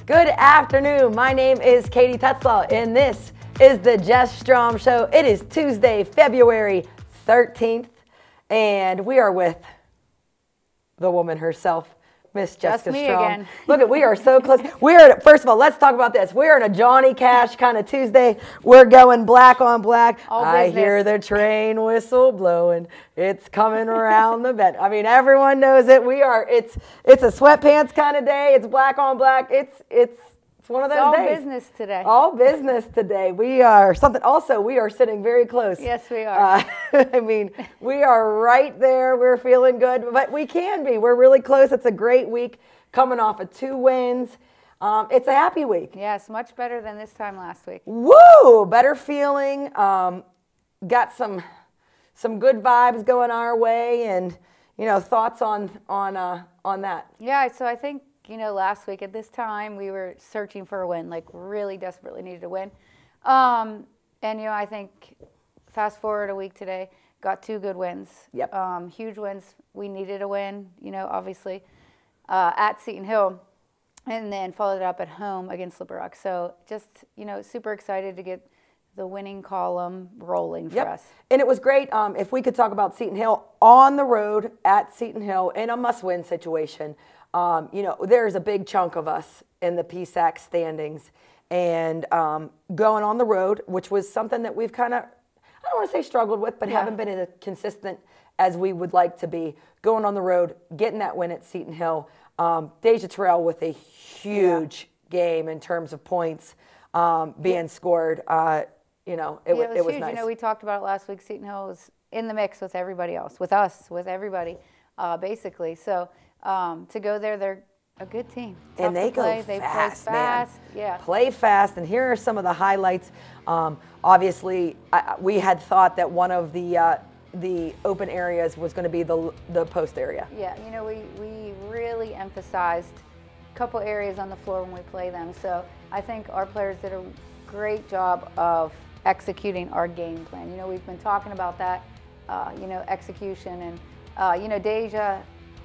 Good afternoon. My name is Katie Tetzlaw, and this is the Jess Strom Show. It is Tuesday, February 13th, and we are with the woman herself, Miss Jessica me Strom. again. Look, we are so close. First of all, let's talk about this. We're in a Johnny Cash kind of Tuesday. We're going black on black. I hear the train whistle blowing. It's coming around the bend. I mean, everyone knows it. It's a sweatpants kind of day. It's black on black. It's one of those all days. All business today. All business today. We are sitting very close. Yes, we are. I mean, we are right there. We're feeling good, but we can be. We're really close. It's a great week coming off of 2 wins. It's a happy week. Yes, much better than this time last week. Woo! Better feeling. Got some good vibes going our way, and thoughts on that. Yeah, so I think last week at this time we were searching for a win, like really desperately needed a win. And I think fast forward a week today, got 2 good wins. Yep. Huge wins. We needed a win, obviously, at Seton Hill, and then followed it up at home against Slippery Rock. So just, super excited to get the winning column rolling for us. And it was great. If we could talk about Seton Hill on the road at Seton Hill in a must-win situation. There's a big chunk of us in the PSAC standings, and going on the road, which was something that we've kind of, I don't want to say struggled with, but haven't been as consistent as we would like to be. Going on the road, getting that win at Seton Hill. Deja Terrell with a huge game in terms of points being scored. It was huge. nice. We talked about it last week. Seton Hill was in the mix with everybody else, with us, with everybody, basically. So to go there, they're a good team. Tough and they to play. They play fast, man. Yeah. Play fast. And here are some of the highlights. Obviously, we had thought that one of the open areas was going to be the post area. Yeah, we really emphasized a couple areas on the floor when we play them. So I think our players did a great job of executing our game plan. We've been talking about that, execution. And, Deja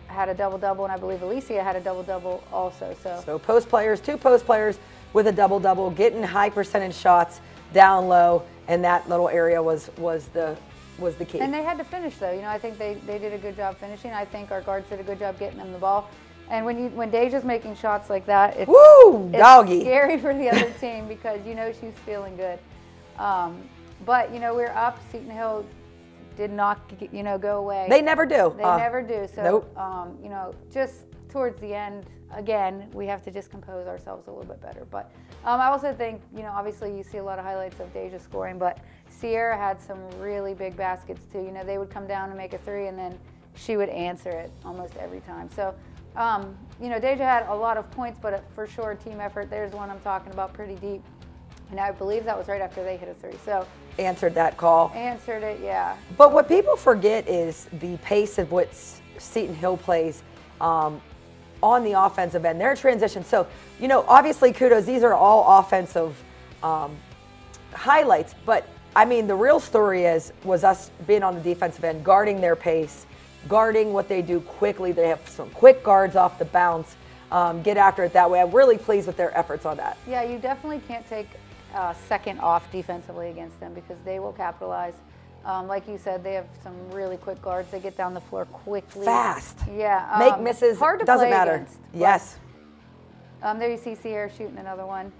had a double-double, and I believe Alicia had a double-double also. So 2 post players with a double-double, getting high percentage shots down low, and that little area was the key. And they had to finish, though. I think they did a good job finishing. I think our guards did a good job getting them the ball. And when Deja's making shots like that, it's scary for the other team because she's feeling good. But we're up. Seton Hill did not go away. They never do. They never do. So nope. Just towards the end, again, we have to just compose ourselves a little bit better. But I also think obviously you see a lot of highlights of Deja scoring, but Sierra had some really big baskets too. They would come down and make a 3, and then she would answer it almost every time. So Deja had a lot of points, but for sure team effort. There's one I'm talking about, pretty deep. And I believe that was right after they hit a 3. So answered that call. Answered it, yeah. But what people forget is the pace of what Seton Hill plays on the offensive end. Their transition. So, obviously kudos. These are all offensive highlights. But, I mean, the real story was us being on the defensive end, guarding their pace, guarding what they do quickly. They have some quick guards off the bounce, get after it that way. I'm really pleased with their efforts on that. Yeah, you definitely can't take second off defensively against them because they will capitalize. Like you said, they have some really quick guards. They get down the floor quickly. Fast. Yeah. Make misses. Hard to doesn't play matter. Against, yes. There you see Sierra shooting another one.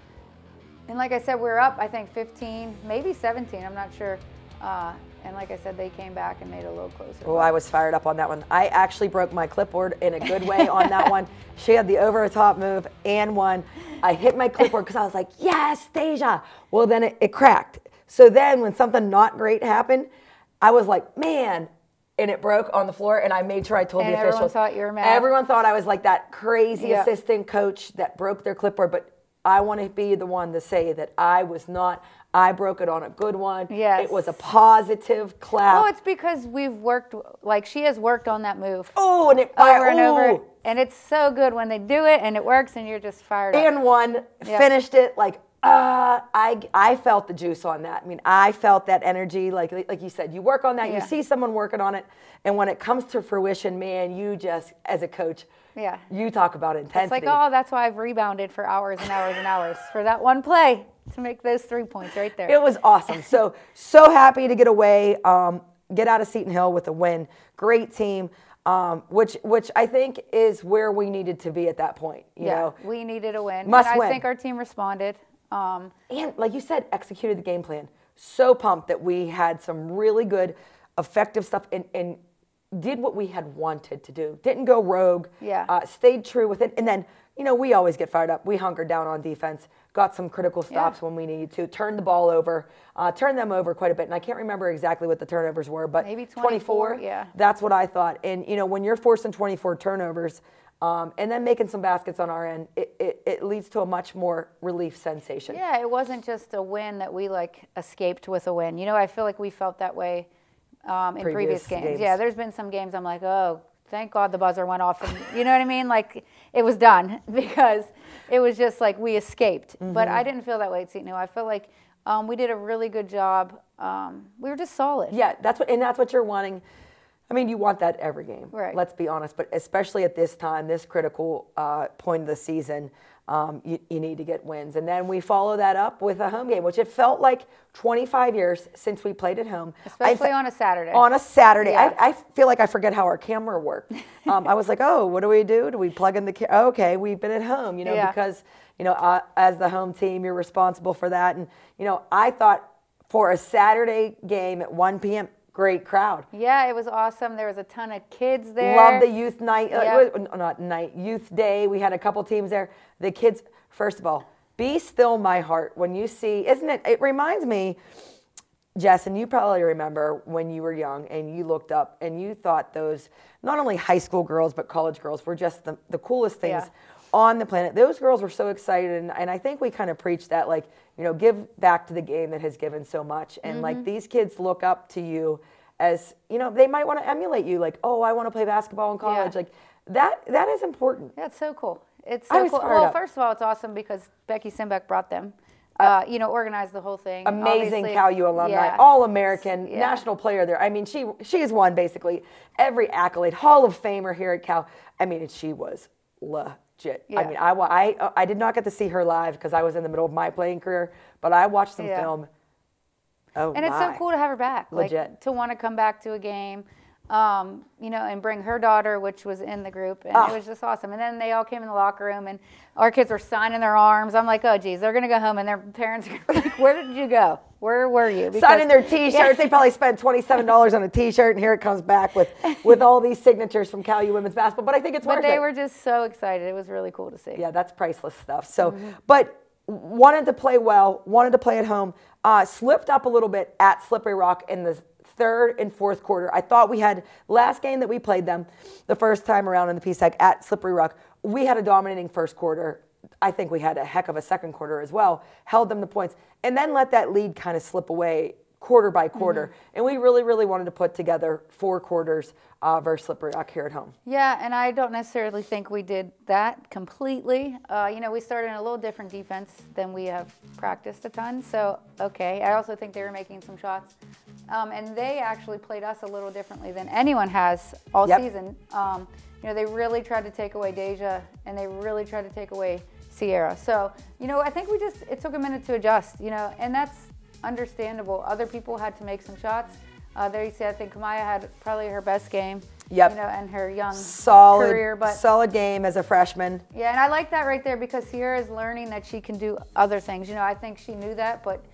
And like I said, we're up, I think, 15, maybe 17. I'm not sure. And like I said, they came back and made it a little closer. Oh, I was fired up on that one. I actually broke my clipboard in a good way on that one. She had the over-the-top move and won. I hit my clipboard because I was like, yes, Deja. Well, then it cracked. So then when something not great happened, I was like, man, and it broke on the floor, and I made sure I told the officials. Everyone thought you were mad. Everyone thought I was like that crazy assistant coach that broke their clipboard, but I want to be the one to say that I was not. I broke it on a good one. Yes. It was a positive clap. Well, it's because we've worked, like she has worked on that move. Oh, and it over and over. And it's so good when they do it and it works and you're just fired up. And one, finished it like, I felt the juice on that. I mean, I felt that energy. Like you said, you work on that, you see someone working on it, and when it comes to fruition, man, you just, as a coach, Yeah. You talk about intensity. It's like, oh, that's why I've rebounded for hours and hours and hours for that one play to make those 3 points right there. It was awesome. So happy to get away, get out of Seton Hill with a win. Great team, which I think is where we needed to be at that point. You know? We needed a win. Must and win. I think our team responded. And like you said, executed the game plan. So pumped that we had some really good, effective stuff and did what we had wanted to do. Didn't go rogue. Yeah. Stayed true with it. And then, you know, we always get fired up. We hunkered down on defense, got some critical stops when we needed to, turned the ball over, turned them over quite a bit. And I can't remember exactly what the turnovers were, but maybe 24. Yeah. That's what I thought. And, you know, when you're forcing 24 turnovers and then making some baskets on our end, it leads to a much more relief sensation. Yeah, it wasn't just a win that we, like, escaped with a win. You know, I feel like we felt that way in previous games. Yeah, there's been some games I'm like, oh, thank God the buzzer went off. And, you know what I mean? Like, it was done because it was just like we escaped. But I didn't feel that way at Seton Hill. I feel like we did a really good job. We were just solid. Yeah, that's what you're wanting. I mean, you want that every game. Right. Let's be honest. But especially at this time, this critical point of the season, you need to get wins. And then we follow that up with a home game, which it felt like 25 years since we played at home. Especially on a Saturday. On a Saturday. Yeah. I feel like I forget how our camera worked. I was like, oh, what do we do? Do we plug in the camera? Okay, we've been at home, you know, because, you know, as the home team, you're responsible for that. And, you know, I thought for a Saturday game at 1 p.m., great crowd. Yeah, it was awesome. There was a ton of kids there. Love the youth night, youth day. We had a couple teams there. The kids, first of all, be still my heart when you see, isn't it? It reminds me, Jess, and you probably remember when you were young and you looked up and you thought those, not only high school girls, but college girls were just the coolest things on the planet. Those girls were so excited. And I think we kind of preached that, like, you know, give back to the game that has given so much. And like these kids look up to you as, you know, they might want to emulate you. Like, oh, I want to play basketball in college. Like that is important. Yeah, it's so cool. It's so cool. Well, first of all, it's awesome because Becky Simbeck brought them. You know, organized the whole thing. Amazing Cal U alumni, All-American, national player there. I mean, she has won basically every accolade, Hall of Famer here at Cal. I mean, she was legit. I mean, I did not get to see her live because I was in the middle of my playing career, but I watched some film. Oh, and it's so cool to have her back. Legit. Like, to want to come back to a game. You know, and bring her daughter, which was in the group, and it was just awesome. And then they all came in the locker room, and our kids were signing their arms. I'm like, oh, geez, they're going to go home, and their parents are like, where did you go? Where were you? Because, signing their T-shirts. They probably spent $27 on a T-shirt, and here it comes back with all these signatures from Cal U women's basketball. But I think it's worth it. But they were just so excited. It was really cool to see. Yeah, that's priceless stuff. So, but wanted to play well, wanted to play at home, slipped up a little bit at Slippery Rock in the third and fourth quarter. I thought we had, last game that we played them, the first time around in the PSAC at Slippery Rock, we had a dominating first quarter. I think we had a heck of a second quarter as well, held them to points, and then let that lead kind of slip away quarter by quarter. And we really, really wanted to put together 4 quarters versus Slippery Rock here at home. Yeah, and I don't necessarily think we did that completely. You know, we started in a little different defense than we have practiced a ton. So, okay. I also think they were making some shots. And they actually played us a little differently than anyone has all season. You know, they really tried to take away Deja, and they really tried to take away Sierra. So, you know, I think it took a minute to adjust, you know, and that's understandable. Other people had to make some shots. There you see, I think Kamaya had probably her best game. You know, and her young career, but solid game as a freshman. Yeah, and I like that right there because Sierra is learning that she can do other things. You know, I think she knew that, but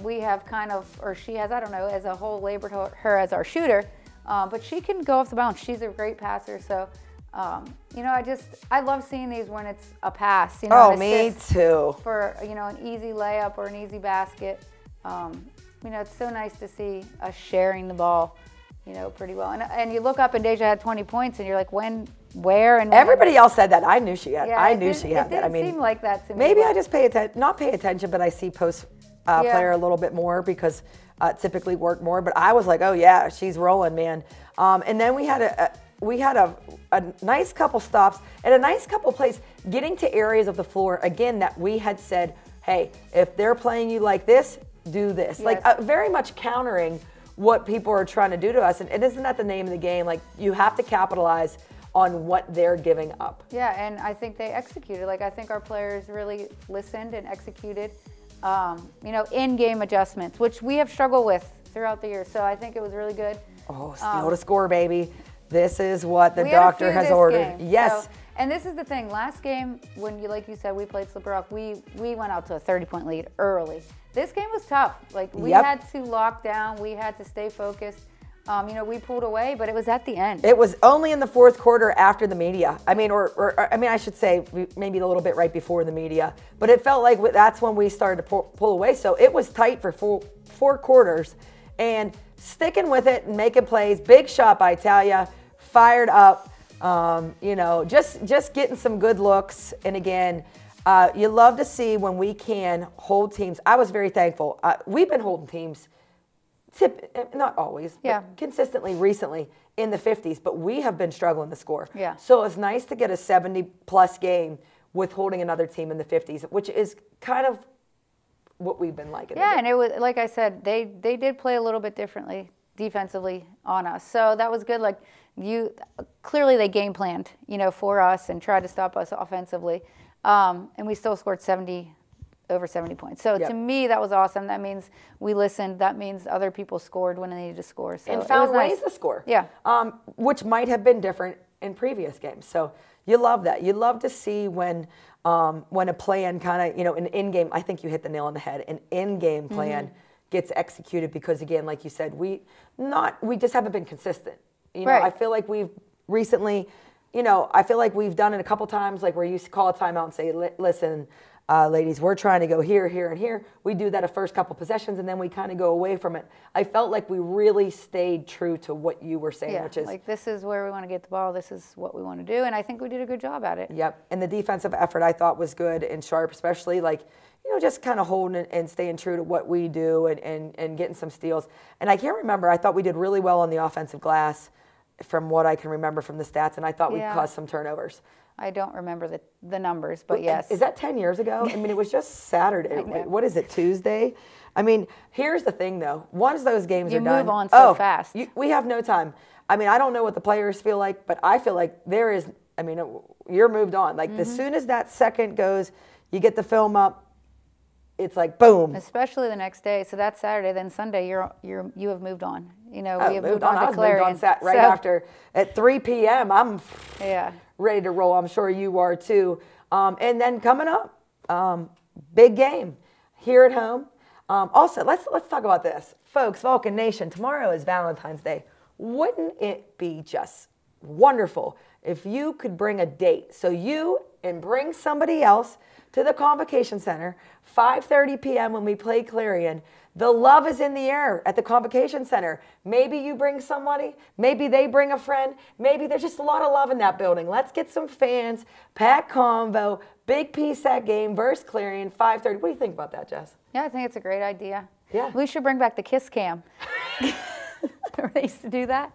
we have kind of, or she has, I don't know, as a whole labored her as our shooter. But she can go off the bounce. She's a great passer. So, you know, I love seeing these when it's a pass. You know, me too. For, you know, an easy layup or an easy basket. You know, it's so nice to see us sharing the ball, you know, pretty well. And you look up and Deja had 20 points and you're like, when, where, and everybody else said that. I knew she had. Yeah, I knew she had that. I mean, seem like that to me. Maybe I just not pay attention, but I see post player a little bit more because typically work more. But I was like, oh yeah, she's rolling, man. And then we had a nice couple stops and a nice couple plays getting to areas of the floor again that we had said, hey, if they're playing you like this, do this. Yes. Like very much countering what people are trying to do to us. And isn't that the name of the game? Like, you have to capitalize on what they're giving up. Yeah, and I think they executed. Like, I think our players really listened and executed, you know, in-game adjustments, which we have struggled with throughout the year. So I think it was really good. Oh, steal to score, baby. This is what the doctor has ordered. Game. Yes. So, and this is the thing. Last game, when you, like you said, we played Slippery Rock, we went out to a 30-point lead early. This game was tough. Like, we had to lock down. We had to stay focused. You know, we pulled away, but it was at the end. It was only in the fourth quarter after the media. I mean, or I mean, I should say maybe a little bit right before the media. But it felt like that's when we started to pull away. So it was tight for four quarters. And sticking with it and making plays. Big shot by Talia. Fired up. You know, just getting some good looks. And again, you love to see when we can hold teams. I was very thankful. We've been holding teams. Not always, but consistently recently in the 50s, but we have been struggling to score. Yeah. So it's nice to get a 70-plus game with holding another team in the 50s, which is kind of what we've been liking. Yeah, and it was, like I said, they did play a little bit differently defensively on us. So that was good. Like, clearly they game planned, you know, for us and tried to stop us offensively. And we still scored over 70 points. So to me, that was awesome. That means we listened. That means other people scored when they needed to score. So and found ways to score. Yeah. Which might have been different in previous games. So you love that. You love to see when a plan kind of, you know, an in-game, I think you hit the nail on the head, an in-game plan gets executed because, again, like you said, we just haven't been consistent. You know, I feel like we've recently, you know, I feel like we've done it a couple times, like where you call a timeout and say, listen, ladies, we're trying to go here, here, and here. We do that a first couple possessions, and then we kind of go away from it. I felt like we really stayed true to what you were saying, which is like, this is where we want to get the ball. This is what we want to do, and I think we did a good job at it. Yep, and the defensive effort I thought was good and sharp, especially like, you know, just kind of holding it and staying true to what we do and getting some steals. And I can't remember, I thought we did really well on the offensive glass from what I can remember from the stats, and I thought we caused some turnovers. I don't remember the numbers, but yes. Is that 10 years ago? I mean, it was just Saturday. What is it, Tuesday? I mean, here's the thing, though. Once those games are done. You move on so fast. We have no time. I mean, I don't know what the players feel like, but I feel like there is, I mean, you're moved on. Like, as soon as that second goes, you get the film up, it's like, boom. Especially the next day. So that's Saturday. Then Sunday, you have moved on. You know, we have moved on to CLARION. I was moved on right after. At 3 p.m., I'm ready to roll. I'm sure you are too. And then coming up, big game here at home. Also, let's talk about this. Folks, Vulcan Nation, tomorrow is Valentine's Day. Wouldn't it be just wonderful if you could bring a date? So you and bring somebody else to the Convocation Center, 5:30 p.m. when we play CLARION. The love is in the air at the Convocation Center. Maybe you bring somebody. Maybe they bring a friend. Maybe there's just a lot of love in that building. Let's get some fans. Pack convo. Big PSAC game versus CLARION, 5:30. What do you think about that, Jess? Yeah, I think it's a great idea. Yeah. We should bring back the kiss cam. Remember they used to do that?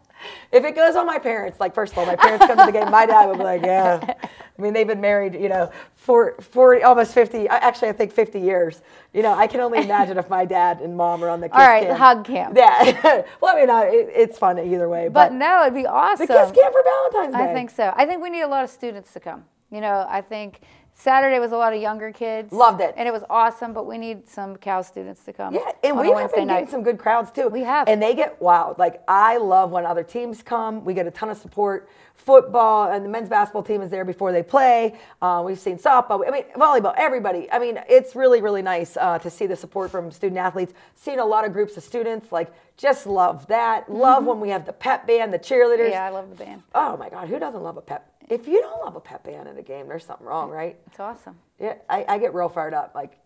If it goes on my parents, like, first of all, my parents come to the game, my dad would be like, yeah. I mean, they've been married, you know, for 40, almost 50, actually, I think 50 years. You know, I can only imagine if my dad and mom are on the kiss cam. All right, the hug cam. Yeah. Well, I mean, it's fun either way. But no, it'd be awesome. The kiss cam for Valentine's Day. I think so. I think we need a lot of students to come. You know, I think Saturday was a lot of younger kids. Loved it. And it was awesome, but we need some Cal students to come. Yeah, and we have been getting some good crowds too. We have. And they get wild. Like, I love when other teams come. We get a ton of support. Football, and the men's basketball team is there before they play. We've seen softball. I mean, volleyball, everybody. I mean, it's really, really nice to see the support from student athletes. Seen a lot of groups of students. Like, just love that. Love when we have the pep band, the cheerleaders. Yeah, I love the band. Oh, my God. Who doesn't love a pep? If you don't love a pep band in a game, there's something wrong, right? It's awesome. Yeah, I get real fired up. Like,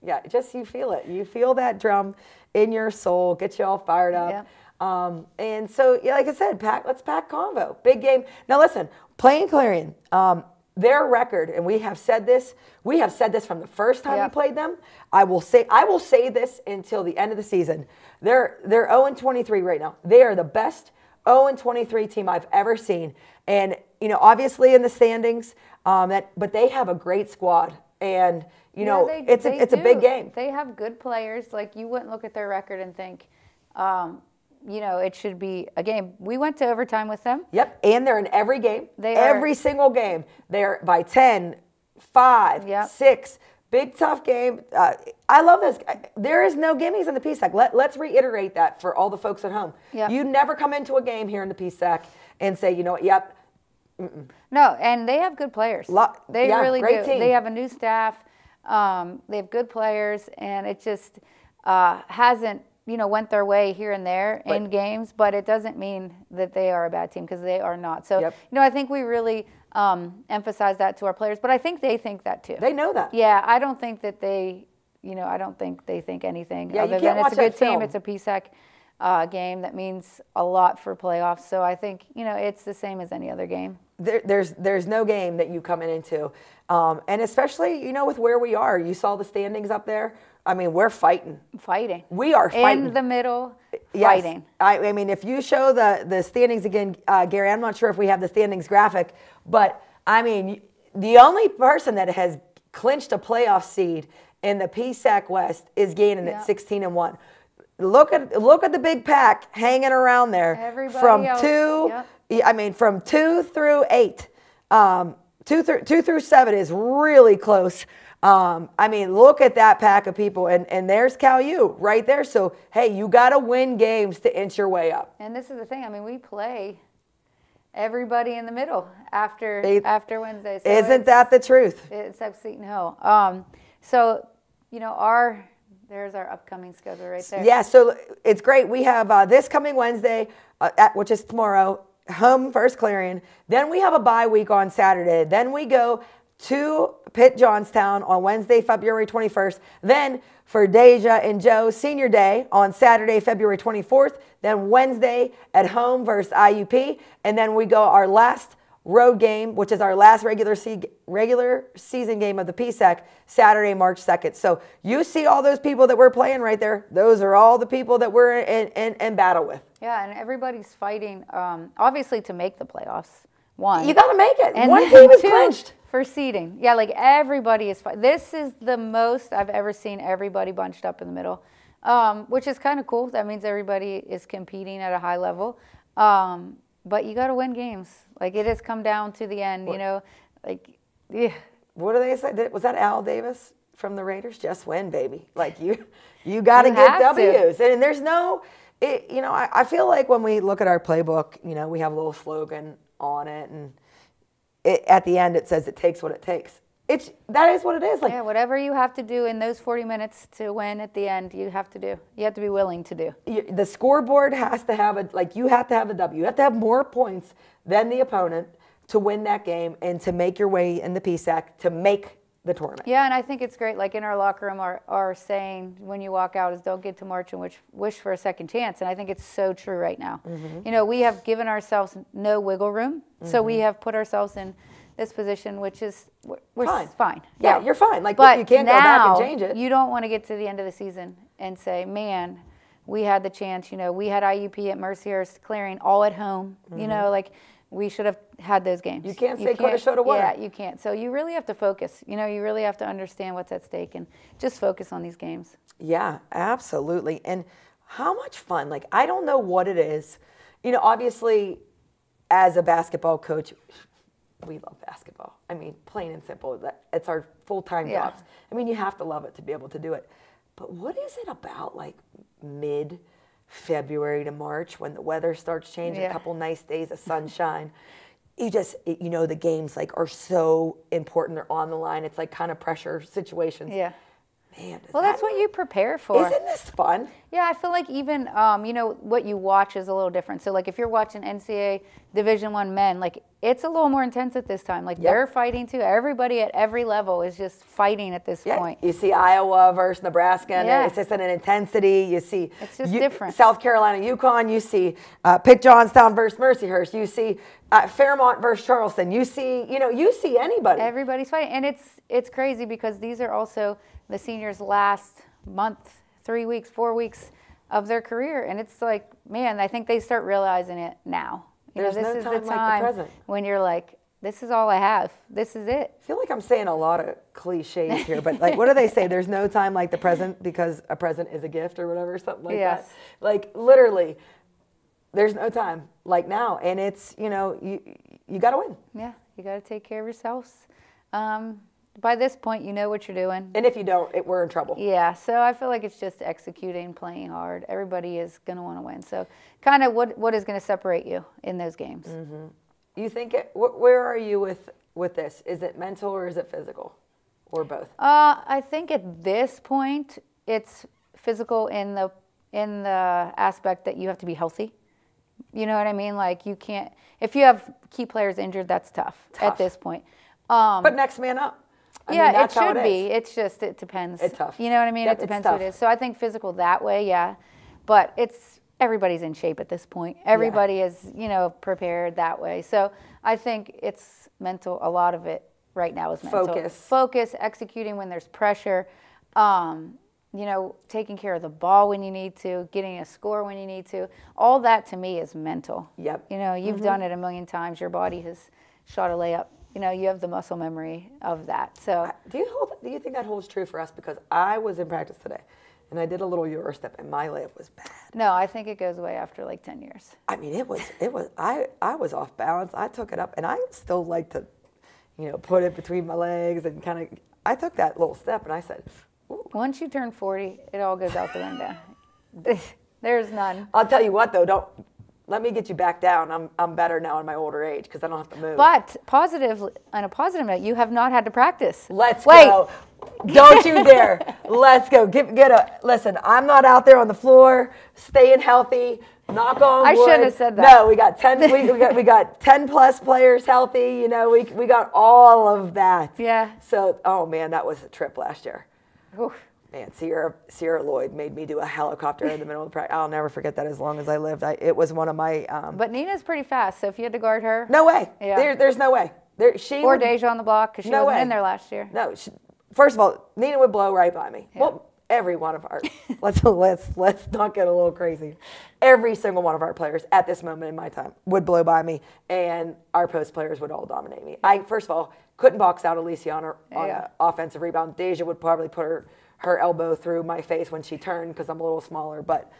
yeah, just you feel it. You feel that drum in your soul, get you all fired up. Yeah. And so, yeah, like I said, let's pack convo. Big game. Now, listen, playing CLARION, their record, and we have said this from the first time we played them. I will say this until the end of the season. They're 0-23 right now. They are the best 0-23 team I've ever seen. And, you know, obviously in the standings, but they have a great squad. And, you know, it's a big game. They have good players. Like, you wouldn't look at their record and think, it should be a game. We went to overtime with them. Yep, and they're in every game. Every single game. They're by 10, 5, 6. Big, tough game. I love this. There is no gimmies in the PSAC. Let's reiterate that for all the folks at home. Yep. You never come into a game here in the PSAC and say, you know what, yep. No, and they have good players. They really do. Team. They have a new staff. They have good players, and it just hasn't, went their way here and there in games, but it doesn't mean that they are a bad team, because they are not. So, I think we really emphasize that to our players, but I think they think that too. They know that. Yeah, I don't think that they, I don't think they think anything other than it's a good team. It's a PSAC game that means a lot for playoffs. So I think, it's the same as any other game. There's no game that you come into, and especially, with where we are. You saw the standings up there. I mean, we're fighting. We are fighting. In the middle, yes. fighting. I mean, if you show the standings again, Gary, I'm not sure if we have the standings graphic, but, I mean, the only person that has clinched a playoff seed in the PSAC West is Gannon at 16-1. Look at the big pack hanging around there. Everybody from else. 2. I mean, from 2 through 8. 2 through 7 is really close. I mean, look at that pack of people, and there's Cal U right there. So, hey, you got to win games to inch your way up. And this is the thing. I mean, we play everybody in the middle after Wednesday. So isn't that the truth? Except Seton Hill. So, there's our upcoming schedule right there. Yeah, so it's great. We have this coming Wednesday, which is tomorrow, home versus Clarion. Then we have a bye week on Saturday. Then we go to Pitt Johnstown on Wednesday, February 21st. Then for Deja and Joe, Senior Day on Saturday, February 24th. Then Wednesday at home versus IUP. And then we go our last road game, which is our last regular season game of the PSAC, Saturday, March 2nd. So you see all those people that we're playing right there. Those are all the people that we're in battle with. Yeah, and everybody's fighting, obviously, to make the playoffs. One. You got to make it. And one team is clinched. For seeding. Yeah, like everybody is fighting. This is the most I've ever seen everybody bunched up in the middle, which is kind of cool. That means everybody is competing at a high level. But you got to win games. Like, it has come down to the end, like, yeah. What do they say? Was that Al Davis from the Raiders? Just win, baby. Like, you got to get W's. And there's no, I feel like when we look at our playbook, we have a little slogan on it, and at the end it says it takes what it takes. That is what it is. Like, yeah, whatever you have to do in those 40 minutes to win at the end, you have to do. You have to be willing to do. The scoreboard has to have you have to have a W. You have to have more points than the opponent to win that game and to make your way in the PSAC to make the tournament. Yeah, and I think it's great. Like, in our locker room, our saying when you walk out is don't get to March and wish for a second chance. And I think it's so true right now. Mm-hmm. We have given ourselves no wiggle room. Mm-hmm. So we have put ourselves in this position, which is we're fine. Yeah, you're fine. Like, but you can't go back and change it. You don't want to get to the end of the season and say, man, we had the chance. We had IUP at Mercyhurst, Clarion, all at home. Mm-hmm. We should have had those games. You can't say coulda, shoulda, woulda. Yeah, you can't. So you really have to focus. You really have to understand what's at stake and just focus on these games. Yeah, absolutely. And how much fun. Like, I don't know what it is. Obviously, as a basketball coach, we love basketball. I mean, plain and simple. It's our full-time jobs. I mean, you have to love it to be able to do it. But what is it about, like, mid-February to March when the weather starts changing, a couple nice days of sunshine? The games, like, are so important. They're on the line. It's, like, kind of pressure situations. Yeah. Man, that's what you prepare for. Isn't this fun? Yeah, I feel like even, what you watch is a little different. So, like, if you're watching NCAA Division I men, like, it's a little more intense at this time. Like, they're fighting, too. Everybody at every level is just fighting at this point. You see Iowa versus Nebraska, and it's just an intensity. You see it's just different. South Carolina, UConn. You see Pitt Johnstown versus Mercyhurst. You see Fairmont versus Charleston. You see anybody. Everybody's fighting. And it's crazy because these are also the seniors' last month, 3 weeks, 4 weeks of their career. And it's like, man, I think they start realizing it now. This is the time like the present. When you're like, this is all I have. This is it. I feel like I'm saying a lot of cliches here, but like, what do they say? There's no time like the present because a present is a gift or whatever, something like that. Like, literally, there's no time like now. And it's, you know, you got to win. Yeah, you got to take care of yourselves. By this point, you know what you're doing. And if you don't, we're in trouble. Yeah, so I feel like it's just executing, playing hard. Everybody is going to want to win. So kind of what is going to separate you in those games? Mm-hmm. You think where are you with this? Is it mental or is it physical, or both? I think at this point it's physical in the aspect that you have to be healthy. You know what I mean? Like you can't, if you have key players injured, that's tough. At this point. But next man up. I mean, it should be. It's just, it depends. It's tough. You know what I mean? Yep, it depends who it is. So I think physical that way, yeah. But everybody's in shape at this point. Everybody is, you know, prepared that way. So I think it's mental. A lot of it right now is mental. Focus, executing when there's pressure, you know, taking care of the ball when you need to, getting a score when you need to. All that to me is mental. Yep. You know, you've done it a million times. Your body has shot a layup. You know, you have the muscle memory of that. So do you think that holds true for us? Because I was in practice today, and I did a little Euro step, and my layup was bad. No, I think it goes away after like 10 years. I mean, it was. I was off balance. I took it up, and I still like to, you know, put it between my legs and kind of. I took that little step, and I said, ooh. Once you turn 40, it all goes out the window. There's none. I'll tell you what, though, let me get you back down. I'm better now in my older age because I don't have to move. But on a positive note, you have not had to practice. Let's go. Don't you dare. Let's go. Listen, I'm not out there on the floor, staying healthy. Knock on wood. I shouldn't have said that. No, we got 10. we got 10 plus players healthy. You know, we got all of that. Yeah. So, oh man, that was a trip last year. Oof. Man, Sierra Lloyd made me do a helicopter in the middle of the practice. I'll never forget that as long as I lived. It was one of my. But Nina's pretty fast, so if you had to guard her. No way. Yeah. There's no way. Or Deja on the block because she wasn't in there last year. No. First of all, Nina would blow right by me. Yeah. Well, every one of our let's not get a little crazy. Every single one of our players at this moment in my time would blow by me, and our post players would all dominate me. I first of all couldn't box out Alicia on an offensive rebound. Deja would probably put her elbow through my face when she turned because I'm a little smaller, but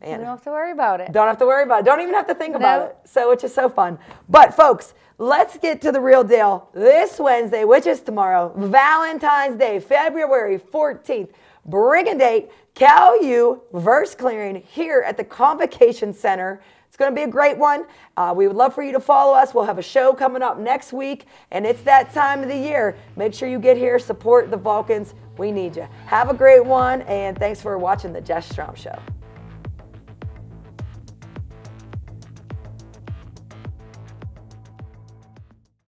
man. You don't have to worry about it. Don't have to worry about it. Don't even have to think about it. So it's just so fun. But folks, let's get to the real deal. This Wednesday, which is tomorrow, Valentine's Day, February 14th, bring a date, Cal U versus Clarion here at the Convocation Center. It's going to be a great one. We would love for you to follow us. We'll have a show coming up next week, and it's that time of the year. Make sure you get here, support the Vulcans. We need you. Have a great one, and thanks for watching the Jess Strom Show.